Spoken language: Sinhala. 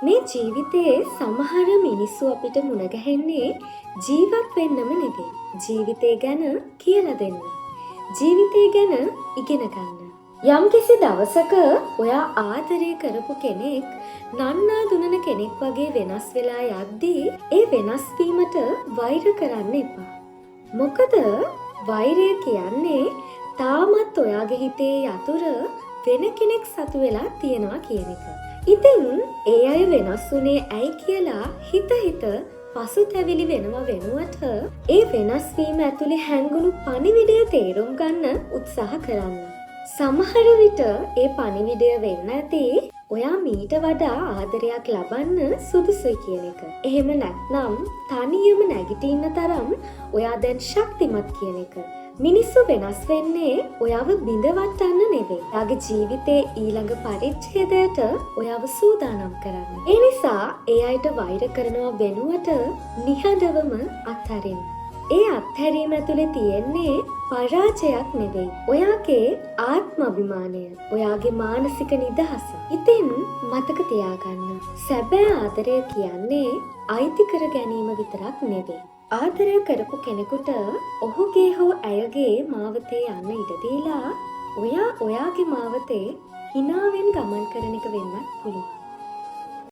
මේ ජීවිතයේ සමහර මිනිස්සු අපිට මුණ ගැහෙන්නේ ජීවත් වෙන්නම නෙවෙයි. ජීවිතය ගැන කියලා දෙන්න. ජීවිතය ගැන ඉගෙන ගන්න. යම්කිසි දවසක ඔයා ආදරය කරපු කෙනෙක් නන්නා දුනන කෙනෙක් වගේ වෙනස් වෙලා යද්දී ඒ වෙනස් වීමට වෛර කරන්න එපා. මොකද වෛරය කියන්නේ තාමත් ඔයාගේ හිතේ යතුර වෙන කෙනෙක් සතු වෙලා තියනවා කියන එක. ඉතින් ඒ අය වෙනස් වුණේ ඇයි කියලා හිත පසුතැවිලි වෙනවා වෙනුවට ඒ වෙනස් වීම ඇතුලේ හැංගුණු පණිවිඩය තේරුම් ගන්න උත්සාහ කරන්න. සමහර විට ඒ පණිවිඩය වෙන්න ඇති ඔයා මීට වඩා ආදරයක් ලබන්න සුදුසුයි කියන එක. එහෙම නැත්නම් තනියම නැගිටින්න තරම් ඔයා දැන් ශක්තිමත් කියන එක. මිනිස්සු වෙනස් වෙන්නේ ඔයාව බිඳවට්ටන්න නෙවෙයි. ඔයාගේ ජීවිතේ ඊළඟ පරිච්ඡේදයට ඔයාව සූදානම් කරන්න. ඒ නිසා ඒ අයට වෛර කරනවා වෙනුවට නිහඬවම අත්හරින්න. ඒ අත්හැරීම ඇතුලේ තියෙන්නේ පරාජයක් නෙවෙයි. ඔයාගේ ආත්ම අභිමානය, ඔයාගේ මානසික නිදහස. ඉතින් මතක තියාගන්න. සැබෑ ආදරය කියන්නේ අයිති කර ගැනීම විතරක් නෙවෙයි. ආදරය කරපු කෙනෙකුට ඔහුගේ හෝ ඇයගේ මාවතේ යන්න ඉඩ දීලා ඔයා ඔයාගේ මාවතේ හිනාවෙන් ගමන් කරන එක වෙන්නත් පුළුවන්.